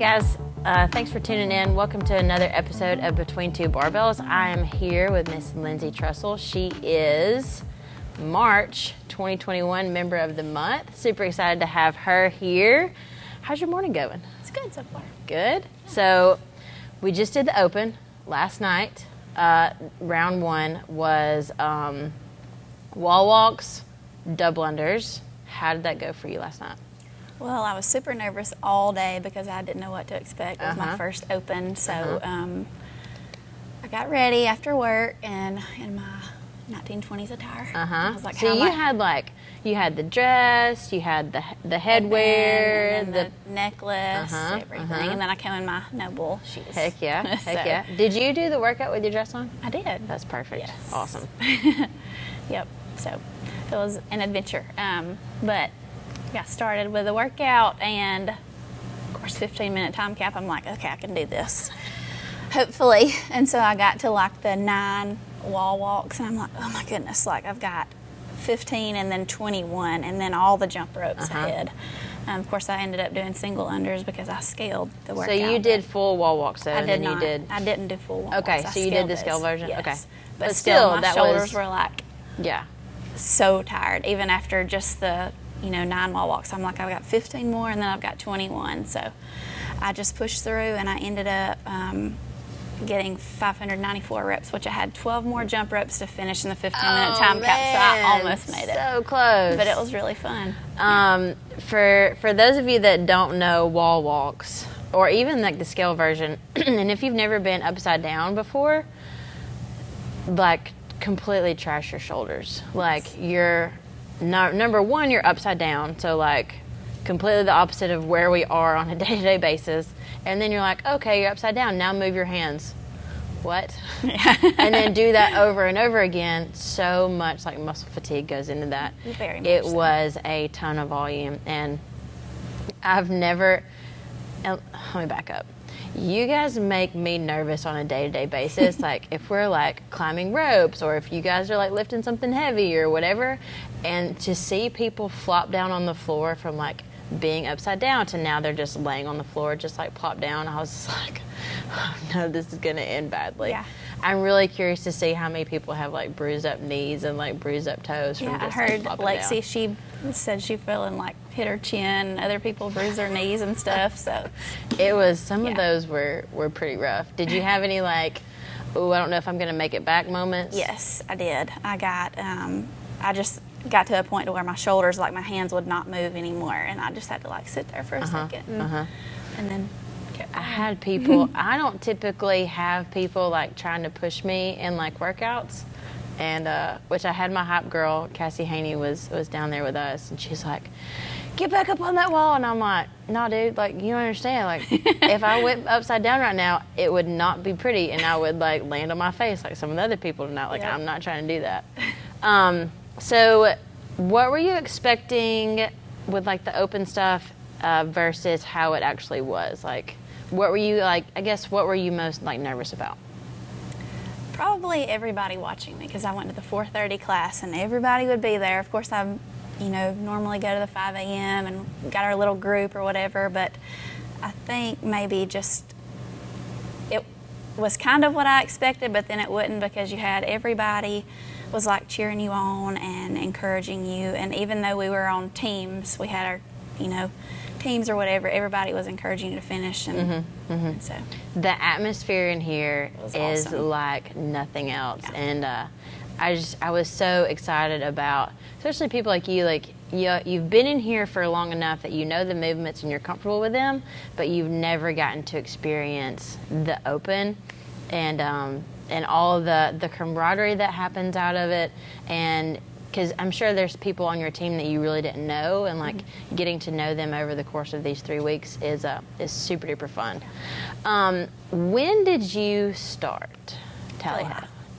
guys, thanks for tuning in. Welcome to another episode of Between Two Barbells. I am here with Miss Lynsey Trussell. She is March 2021 Member of the Month. Super excited to have her here. How's your morning going? It's good so far. Good. So we just did the open last night. Round one was wall walks, double unders. How did that go for you last night? Well, I was super nervous all day because I didn't know what to expect. It was my first open, so I got ready after work and in my 1920s attire. I was like, so you had the dress, you had the headwear, and the necklace, everything, and then I came in my Noble shoes. Heck yeah, heck yeah. Did you do the workout with your dress on? I did. That's perfect. Yes. Awesome. Yep. So it was an adventure, but got started with the workout, and of course 15-minute time cap. I'm like, okay, I can do this, hopefully. And so I got to like the 9 wall walks, and I'm like, oh my goodness, like I've got 15 and then 21 and then all the jump ropes ahead. Of course I ended up doing single unders because I scaled the workout. So you did full wall walks though? I did not. I didn't do full wall okay, walks. So you did the scale version? Yes. Okay. But still my shoulders were like so tired, even after just the 9 wall walks. I'm like, I've got 15 more and then I've got 21. So I just pushed through, and I ended up getting 594 reps, which I had 12 more jump ropes to finish in the 15-minute time cap, so I almost made it. So close. But it was really fun. For those of you that don't know wall walks, or even like the scale version, and if you've never been upside down before, like completely trash your shoulders. Like you're number one, you're upside down, so like completely the opposite of where we are on a day-to-day basis. And then you're like, okay, you're upside down, now move your hands. What? And then do that over and over again. So much like muscle fatigue goes into that. Very much it so. Was a ton of volume, and I've never, let me back up. You guys make me nervous on a day-to-day basis. Like if we're like climbing ropes, or if you guys are like lifting something heavy or whatever, and to see people flop down on the floor from like being upside down to now they're just laying on the floor, just like plop down. I was just like, oh no, this is going to end badly. Yeah. I'm really curious to see how many people have like bruised up knees and like bruised up toes from just I heard like, Lexi, down. she said she fell and like hit her chin. Other people bruised their knees and stuff. So it was, some of those were pretty rough. Did you have any like, oh, I don't know if I'm going to make it back moments? Yes, I did. I got, I just got to a point to where my shoulders, like my hands would not move anymore, and I just had to like sit there for a second and then kept going. I had people, I don't typically have people like trying to push me in like workouts, and which I had my hype girl, Cassie Haney, was down there with us, and she's like, get back up on that wall, and I'm like, no dude, like you don't understand, like if I went upside down right now, it would not be pretty, and I would like land on my face like some of the other people tonight. Like I'm not trying to do that. So what were you expecting with like the open stuff versus how it actually was? Like what were you like, I guess what were you most like nervous about? Probably everybody watching me, because I went to the 4:30 class and everybody would be there. Of course I normally go to the 5 a.m. and got our little group or whatever, but I think maybe just it was kind of what I expected, but then it wouldn't, because you had everybody was like cheering you on and encouraging you, and even though we were on teams, we had our teams or whatever, everybody was encouraging you to finish, and, and so the atmosphere in here is awesome. Like nothing else. And I was so excited about, especially people like you, like you've been in here for long enough that you know the movements and you're comfortable with them, but you've never gotten to experience the open and all of the camaraderie that happens out of it. And because I'm sure there's people on your team that you really didn't know, and like getting to know them over the course of these 3 weeks is super duper fun. When did you start?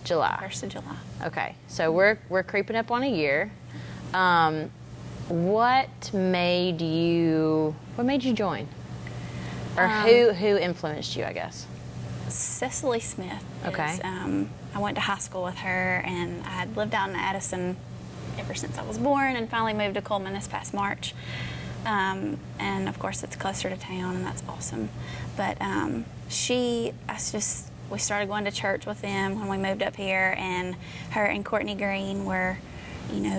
July. 1st of July. Okay, so we're creeping up on a year. What made you join? Or who influenced you, I guess? Cecily Smith. Okay. I went to high school with her, and I had lived out in Addison ever since I was born, and finally moved to Coleman this past March. And of course it's closer to town, and that's awesome. But we started going to church with them when we moved up here, and her and Courtney Green were,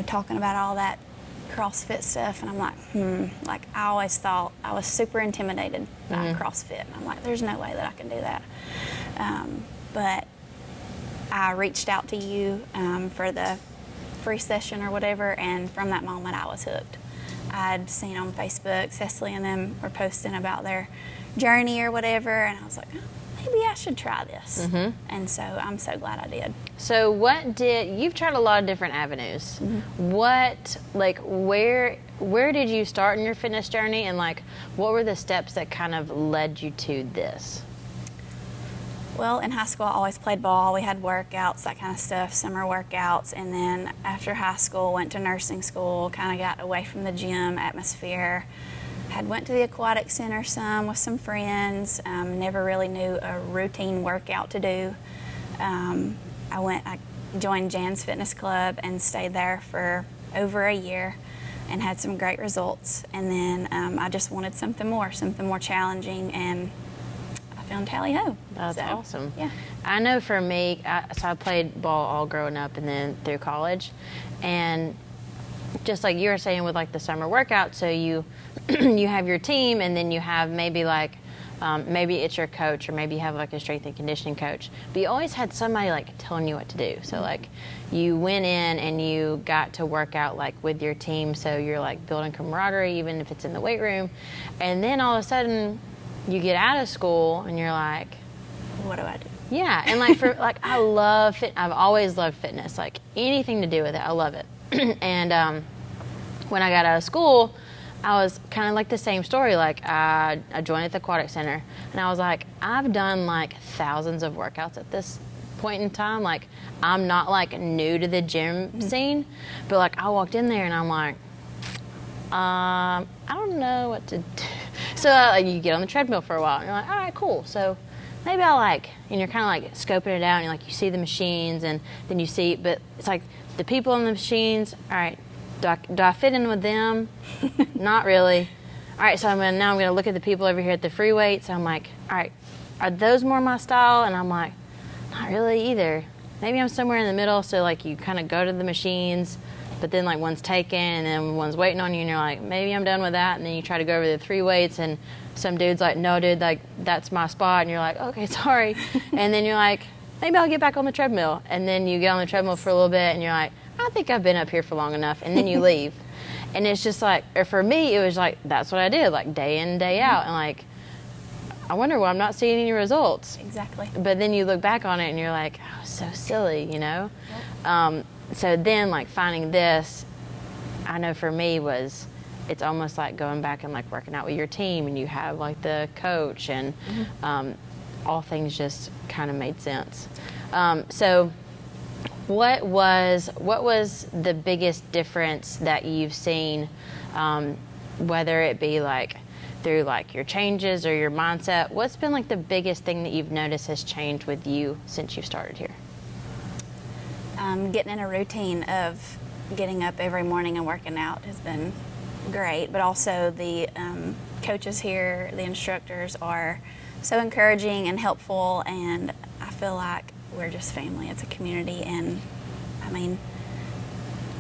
talking about all that CrossFit stuff, and I'm like, I always thought I was super intimidated by CrossFit. And I'm like, there's no way that I can do that. But I reached out to you for the free session or whatever, and from that moment I was hooked. I'd seen on Facebook, Cecily and them were posting about their journey or whatever, and I was like, maybe I should try this. And so I'm so glad I did. So you've tried a lot of different avenues. Where did you start in your fitness journey, and what were the steps that kind of led you to this? Well, in high school I always played ball. We had workouts, that kind of stuff, summer workouts, and then after high school went to nursing school, kind of got away from the gym atmosphere. Went to the aquatic center some with some friends, never really knew a routine workout to do. I joined Jan's Fitness Club and stayed there for over a year and had some great results. And then I just wanted something more challenging, and I found Tally Ho. That's awesome. Yeah. I know for me, I played ball all growing up and then through college. And just like you were saying with the summer workout, so you you have your team, and then you have maybe maybe it's your coach, or maybe you have a strength and conditioning coach, but you always had somebody telling you what to do. So you went in and you got to work out with your team, so you're building camaraderie, even if it's in the weight room. And then all of a sudden you get out of school and you're like, what do I do? Yeah. And I love I've always loved fitness, anything to do with it, I love it. And when I got out of school, I was kind of the same story. I joined at the aquatic center, and I was I've done thousands of workouts at this point in time. I'm not new to the gym scene, but I walked in there and I'm I don't know what to do. So you get on the treadmill for a while, and you're all right, cool. So maybe I and you're kind of scoping it out, and you see the machines, and then you see, but it's the people in the machines, all right, do I fit in with them? Not really. All right, so I'm going to look at the people over here at the free weights. I'm all right, are those more my style? And I'm not really either. Maybe I'm somewhere in the middle, so you kind of go to the machines, but then one's taken, and then one's waiting on you, and you're maybe I'm done with that, and then you try to go over to the three weights, and some dude's no dude, that's my spot, and you're okay, sorry. And then you're maybe I'll get back on the treadmill, and then you get on the treadmill for a little bit, and you're I think I've been up here for long enough, and then you leave. And it's just or for me, it was that's what I did, day in, day out, and I wonder why I'm not seeing any results. Exactly. But then you look back on it and you're oh, so silly, Yep. So then finding this, I know for me it's almost going back and working out with your team, and you have the coach, and all things just kind of made sense. So what was the biggest difference that you've seen, whether it be through your changes or your mindset? What's been the biggest thing that you've noticed has changed with you since you've started here? Getting in a routine of getting up every morning and working out has been great, but also the coaches here, the instructors, are so encouraging and helpful, and I feel we're just family. It's a community, and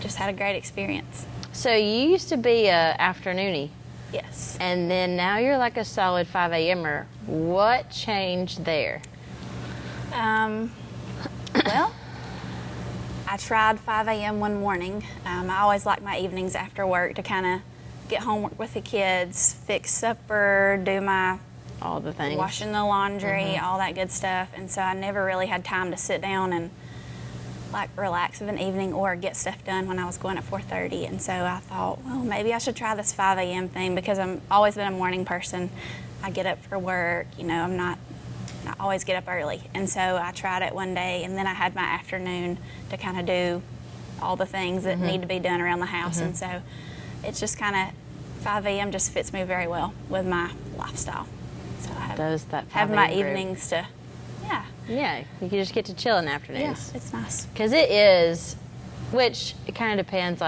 just had a great experience. So you used to be a afternoonie. Yes. And then now you're a solid 5 a.m.er. What changed there? Well, I tried 5 a.m. one morning. I always like my evenings after work to kind of get homework with the kids, fix supper, do my all the things, washing the laundry, all that good stuff. And so I never really had time to sit down and relax of an evening or get stuff done when I was going at 4:30. And so I thought, well, maybe I should try this 5 a.m. thing, because I've always been a morning person. I get up for work, I always get up early. And so I tried it one day, and then I had my afternoon to kind of do all the things that need to be done around the house. And so it's just kind of 5 a.m. just fits me very well with my lifestyle. So I have my evenings to, Yeah, you can just get to chill in the afternoons. Yeah, it's nice. Because it is, which it kind of depends,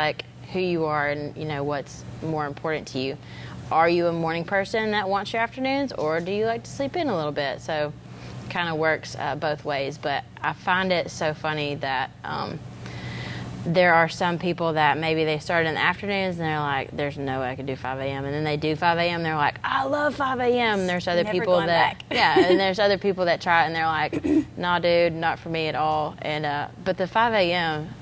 who you are and, what's more important to you. Are you a morning person that wants your afternoons, or do you like to sleep in a little bit? So it kind of works both ways. But I find it so funny that there are some people that maybe they start in the afternoons and they're like, there's no way I could do 5 a.m. And then they do 5 a.m. and they're like, I love 5 a.m. And there's other people that, and there's other people that try it and they're like, nah, dude, not for me at all. And but the 5 a.m.,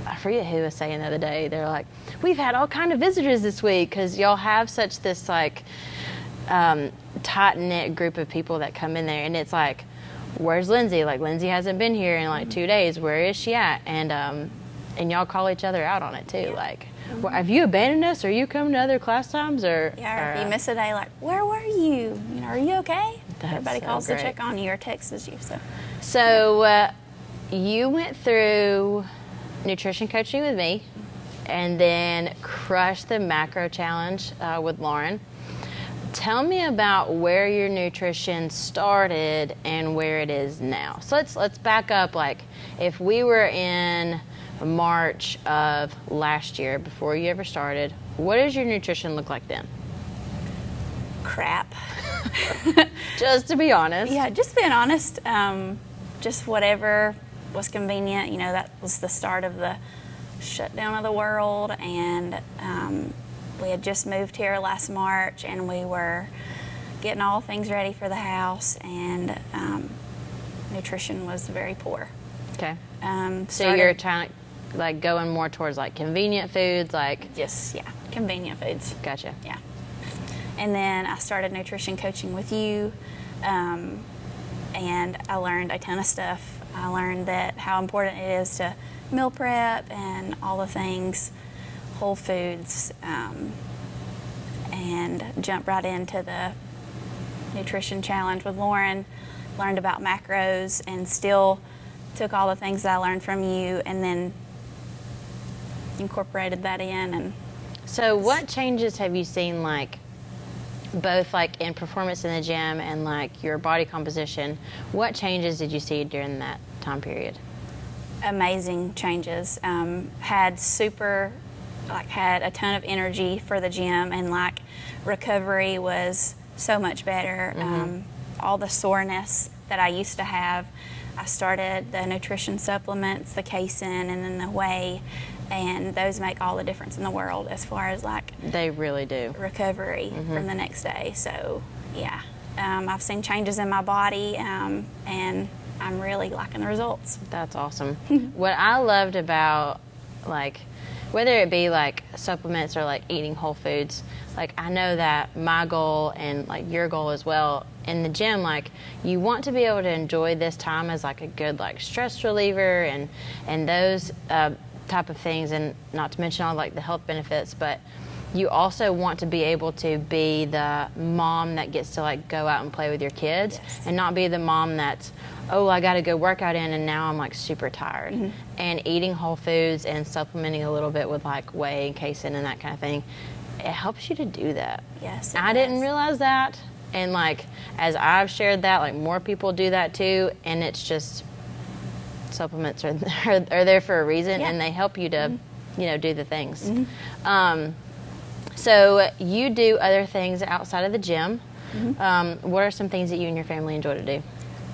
I forget who was saying the other day, they're like, we've had all kind of visitors this week because y'all have such this like tight-knit group of people that come in there, and it's like, where's Lynsey? Like, Lynsey hasn't been here in like 2 days. Where is she at? And y'all call each other out on it too. Yeah. Like, well, have you abandoned us? Are you coming to other class times? Or if you miss a day, like, where were you? Are you okay? Everybody calls to check on you or texts you. So you went through nutrition coaching with me, and then crushed the macro challenge with Lauren. Tell me about where your nutrition started and where it is now. So let's back up. Like, if we were in March of last year, before you ever started, what does your nutrition look like then? Crap. Just to be honest. Yeah, just being honest. Just whatever was convenient. That was the start of the shutdown of the world, and we had just moved here last March, and we were getting all things ready for the house, and nutrition was very poor. Okay. So you're trying to, like, going more towards like convenient foods, like just convenient foods. Gotcha. Yeah. And then I started nutrition coaching with you, and I learned a ton of stuff. I learned that how important it is to meal prep and all the things, whole foods, and jumped right into the nutrition challenge with Lauren. Learned about macros, and still took all the things that I learned from you and then incorporated that in. And so what changes have you seen, like, both like in performance in the gym and like your body composition? What changes did you see during that time period? Amazing changes. Had a ton of energy for the gym, and like recovery was so much better. Mm-hmm. All the soreness that I used to have, I started the nutrition supplements, the casein and then the whey, and those make all the difference in the world as far as like they really do recovery from the next day. So I've seen changes in my body, and I'm really liking the results. That's awesome. What I loved about, like, whether it be like supplements or like eating whole foods, like, I know that my goal and like your goal as well in the gym, like, you want to be able to enjoy this time as like a good like stress reliever and those type of things, and not to mention all like the health benefits, but you also want to be able to be the mom that gets to like go out and play with your kids. Yes. And not be the mom that's, oh, I got to go work out and now I'm like super tired. Mm-hmm. And eating whole foods and supplementing a little bit with like whey and casein and that kind of thing, it helps you to do that. Yes, I didn't realize that, and like as I've shared that, like more people do that too, and it's just supplements are there for a reason, and they help you to do the things. So you do other things outside of the gym. What are some things that you and your family enjoy to do?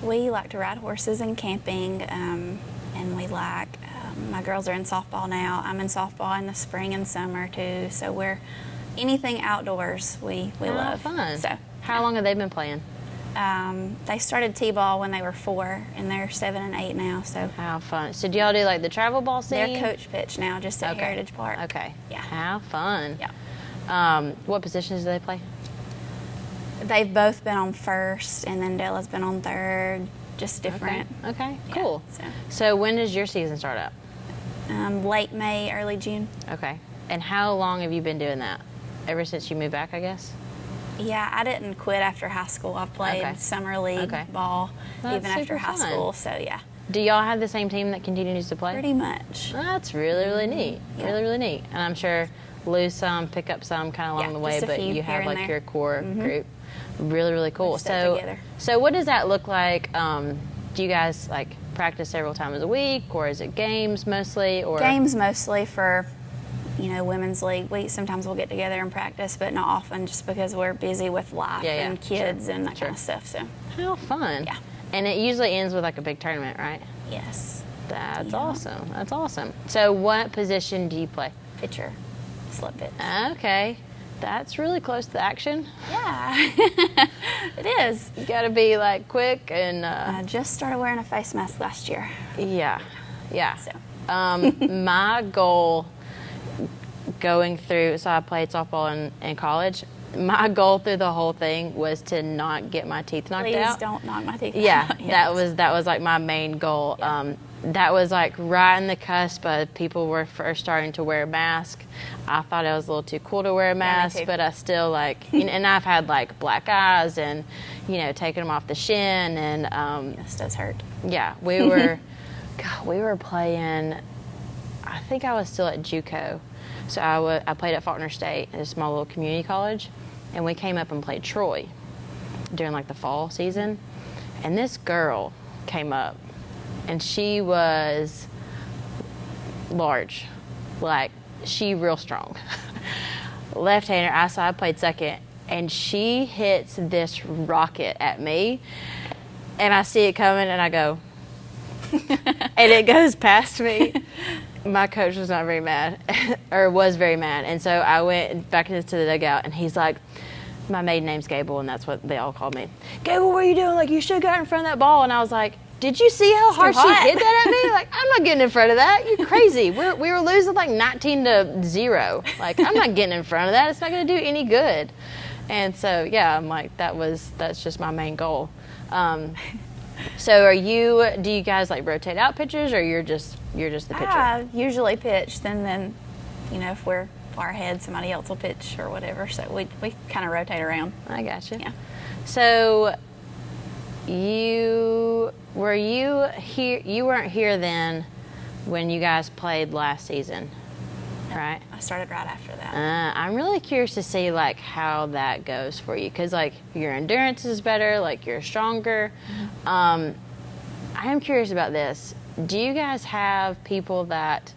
We like to ride horses and camping, and we like, my girls are in softball now. I'm in softball in the spring and summer too, so we're anything outdoors we love. Fun. So how long have they been playing? They started t-ball when they were 4, and they're 7 and 8 now. So how fun. So do y'all do like the travel ball scene? They're coach pitch now, just at Heritage Park. Okay. Yeah. How fun. Yeah. What positions do they play? They've both been on first, and then Della's been on third, just different. Okay. Cool. Yeah, so when does your season start up? Late May, early June. Okay. And how long have you been doing that? Ever since you moved back, I guess? Yeah, I didn't quit after high school. I played summer league ball even after high school, so yeah. Do y'all have the same team that continues to play? Pretty much. That's really, really neat. Yeah. Really, really neat. And I'm sure lose some, pick up some kind of along the way, but you have like your core group. Really, really cool. So what does that look like? Do you guys like practice several times a week, or is it games mostly? Or games mostly for, women's league, sometimes we'll get together and practice, but not often, just because we're busy with life and kids and that kind of stuff. So how fun. Yeah. And it usually ends with like a big tournament, right? Yes. That's awesome. That's awesome. So what position do you play? Pitcher. Slip pitch. Okay. That's really close to action. Yeah. It is. You got to be like quick and I just started wearing a face mask last year. Yeah. So My goal going through, so I played softball in college. My goal through the whole thing was to not get my teeth knocked out. Please don't knock my teeth out. Yeah, Yes. that was like my main goal. Yeah. That was like right in the cusp of people were first starting to wear a mask. I thought it was a little too cool to wear a mask, me too. but I still like, and I've had like black eyes and, taking them off the shin and. This does hurt. Yeah, we were, we were playing. I think I was still at JUCO, so I played at Faulkner State, a small little community college, and we came up and played Troy during like the fall season, and this girl came up, and she was large, like she real strong, left-hander. So I played second, and she hits this rocket at me, and I see it coming, and I go. And it goes past me. My coach was not very mad, or was very mad. And so I went back into the dugout, and he's like, my maiden name's Gable, and that's what they all called me. Gable, what are you doing? Like, you should have got in front of that ball. And I was like, did you see how hard she hit that at me? Like, I'm not getting in front of that. You're crazy. We were losing like 19-0. Like, I'm not getting in front of that. It's not going to do any good. And so, yeah, I'm like, that's just my main goal. So do you guys like rotate out pitchers, or you're just the pitcher? I usually pitch, then if we're far ahead, somebody else will pitch or whatever. So we kind of rotate around. I got you. Yeah. So you here? You weren't here then when you guys played last season, right? I started right after that. I'm really curious to see like how that goes for you, because like your endurance is better, like you're stronger. I am curious about this. Do you guys have people that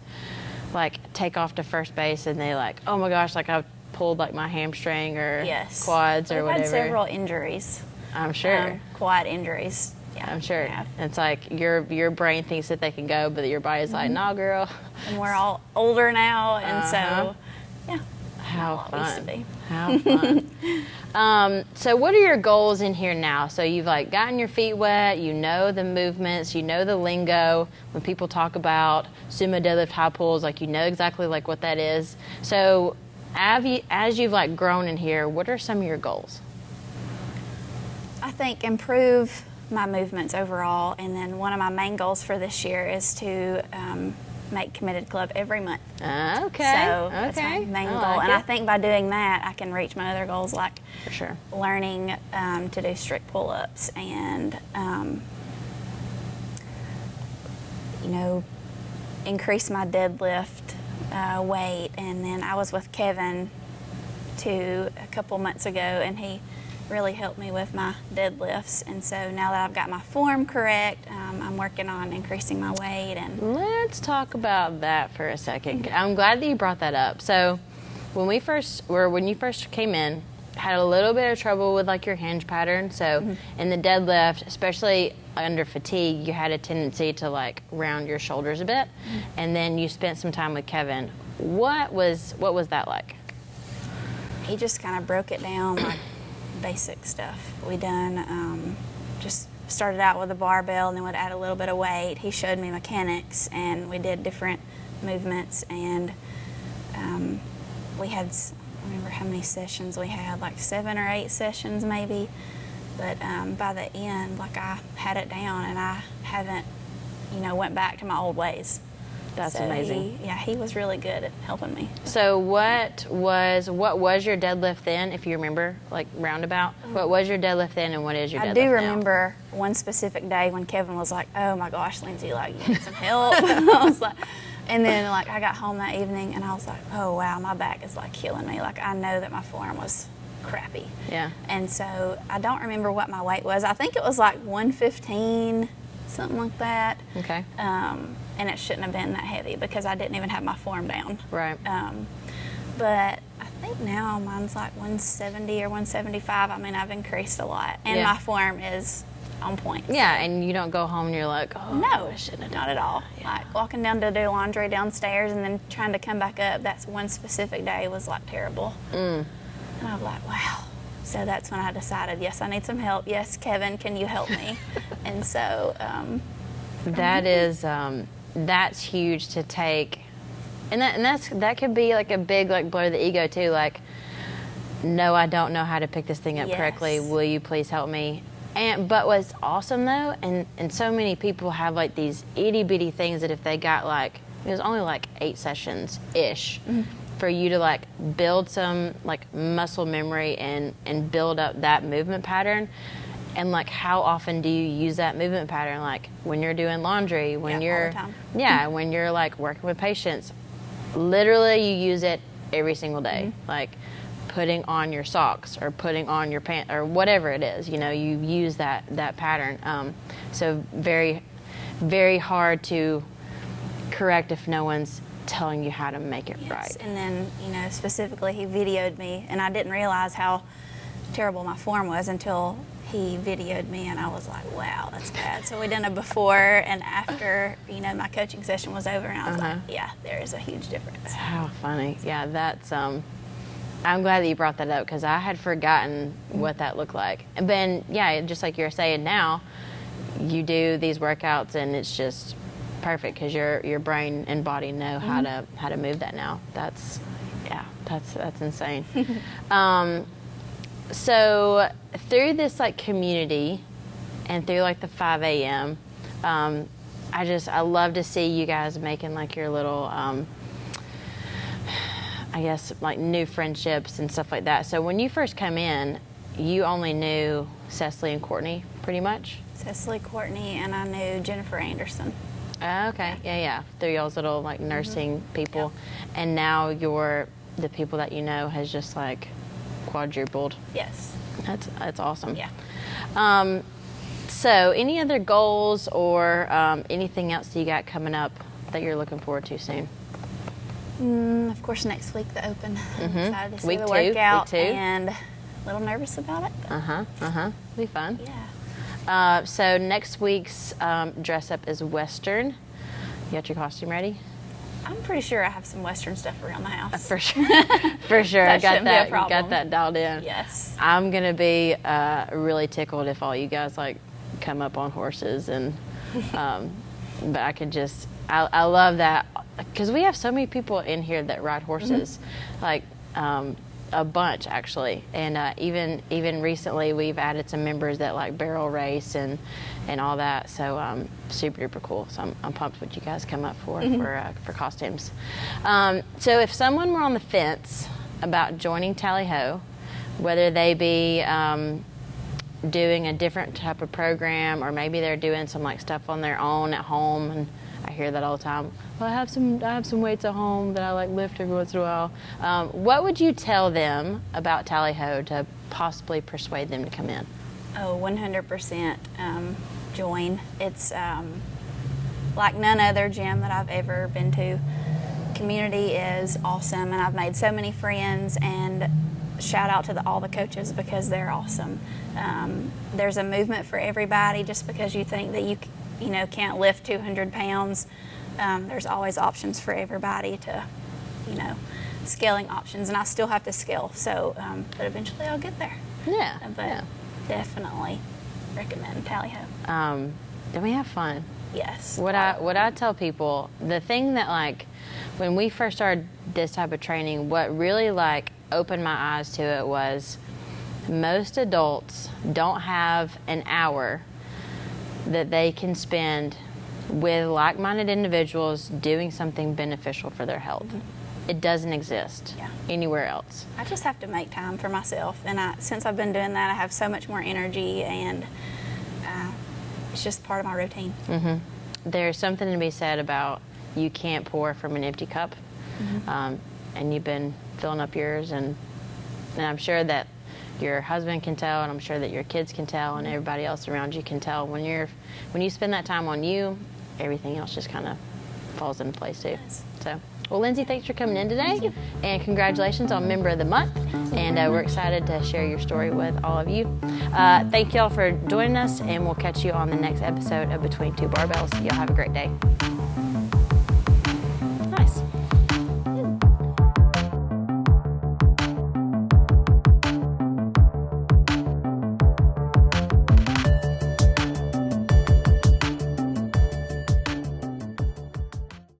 like take off to first base and they like, oh my gosh, like I've pulled like my hamstring or quads or whatever? We've had several injuries. I'm sure. Quad injuries. Yeah, I'm sure. It's like your brain thinks that they can go, but your body's like, nah, girl. And we're all older now, and so, yeah. How Used to fun. be. How fun. So what are your goals in here now? So you've like gotten your feet wet, you know the movements, you know the lingo. When people talk about sumo deadlift high pulls, like you know exactly like what that is. So as you've like grown in here, what are some of your goals? I think improve my movements overall, and then one of my main goals for this year is to make Committed Club every month. Okay. So that's my main goal, and I think by doing that, I can reach my other goals, like for sure learning to do strict pull-ups and increase my deadlift weight. And then I was with Kevin a couple months ago, and he really helped me with my deadlifts, and so now that I've got my form correct, I'm working on increasing my weight. And let's talk about that for a second. I'm glad that you brought that up. So when you first came in, had a little bit of trouble with like your hinge pattern. So in the deadlift, especially under fatigue, you had a tendency to like round your shoulders a bit. And then you spent some time with Kevin. What was that like? He just kind of broke it down, like basic stuff. We done just started out with a barbell, and then would add a little bit of weight. He showed me mechanics, and we did different movements, and we had, I don't remember how many sessions we had, like 7 or 8 sessions maybe, but by the end, like I had it down, and I haven't went back to my old ways. That's amazing. He was really good at helping me. So what was your deadlift then, if you remember, like roundabout? What was your deadlift then, and what is your deadlift now? I do remember one specific day when Kevin was like, oh my gosh, Lynsey, like you need some help. I was like, and then like I got home that evening, and I was like, oh wow, my back is like killing me. Like I know that my form was crappy. Yeah. And so I don't remember what my weight was. I think it was like 115 something like that. Okay. And it shouldn't have been that heavy because I didn't even have my form down. Right. But I think now mine's like 170 or 175. I mean, I've increased a lot. And my form is on point. Yeah, and you don't go home and you're like, oh, no, I shouldn't have not at all. Yeah. Like walking down to do laundry downstairs and then trying to come back up, that's one specific day was like terrible. And I was like, wow. So that's when I decided, yes, I need some help. Yes, Kevin, can you help me? And so that is that's huge to take, and that could be like a big like blow to the ego too. Like, no, I don't know how to pick this thing up correctly. Will you please help me? But what's awesome though, and so many people have like these itty bitty things that if they got like, it was only like 8 sessions ish. For you to like build some like muscle memory and build up that movement pattern. And like, how often do you use that movement pattern? Like when you're doing laundry, when you're all the time. when you're like working with patients, literally you use it every single day. Like putting on your socks or putting on your pants or whatever it is, you use that pattern. So very, very hard to correct if no one's telling you how to make it right. And then, specifically he videoed me, and I didn't realize how terrible my form was until he videoed me, and I was like, wow, that's bad. So we done a before and after, my coaching session was over, and I was like, yeah, there is a huge difference. How funny. Yeah, that's, I'm glad that you brought that up because I had forgotten what that looked like. And then, just like you're saying now, you do these workouts and it's just perfect because your brain and body know how to move that now. That's insane. So through this like community and through like the 5 a.m., I love to see you guys making like your little, I guess like new friendships and stuff like that. So when you first come in, you only knew Cecily and Courtney pretty much? Cecily, Courtney, and I knew Jennifer Anderson. Okay, yeah. Through y'all's little like nursing people. Yep. And now the people that you know has just like quadrupled. Yes. That's awesome. Yeah. So any other goals or anything else that you got coming up that you're looking forward to soon? Of course, next week the Open. I'm excited to see Week the 2, workout, week 2. And a little nervous about it. It'll be fun. Yeah. So next week's dress up is Western. You got your costume ready? I'm pretty sure I have some Western stuff around the house. For sure. For sure. That shouldn't be a problem. Got that dialed in. Yes. I'm going to be really tickled if all you guys like come up on horses and but I could just I love that because we have so many people in here that ride horses, like a bunch actually, and even recently we've added some members that like barrel race and all that. So super duper cool. So I'm pumped what you guys come up for costumes. So if someone were on the fence about joining Tally Ho, whether they be doing a different type of program or maybe they're doing some like stuff on their own at home, and I hear that all the time. Well, I have some weights at home that I like lift every once in a while. What would you tell them about Tally Ho to possibly persuade them to come in? Oh, 100% join. It's like none other gym that I've ever been to. Community is awesome, and I've made so many friends, and shout out to all the coaches because they're awesome. There's a movement for everybody. Just because you think that you can't lift 200 pounds, there's always options for everybody to, scaling options, and I still have to scale. So, but eventually I'll get there. Yeah. But definitely recommend Tally Ho. And we have fun. Yes. What I tell people, the thing that like when we first started this type of training, what really like opened my eyes to it was most adults don't have an hour that they can spend with like-minded individuals doing something beneficial for their health. It doesn't exist anywhere else. I just have to make time for myself, and since I've been doing that, I have so much more energy, and it's just part of my routine. There's something to be said about you can't pour from an empty cup, and you've been filling up yours, and I'm sure that your husband can tell, and I'm sure that your kids can tell, and everybody else around you can tell. When you spend that time on you, everything else just kind of falls into place too. So, well, Lynsey, thanks for coming in today, and congratulations on Member of the Month. And we're excited to share your story with all of you. Thank y'all for joining us, and we'll catch you on the next episode of Between Two Barbells. Y'all have a great day.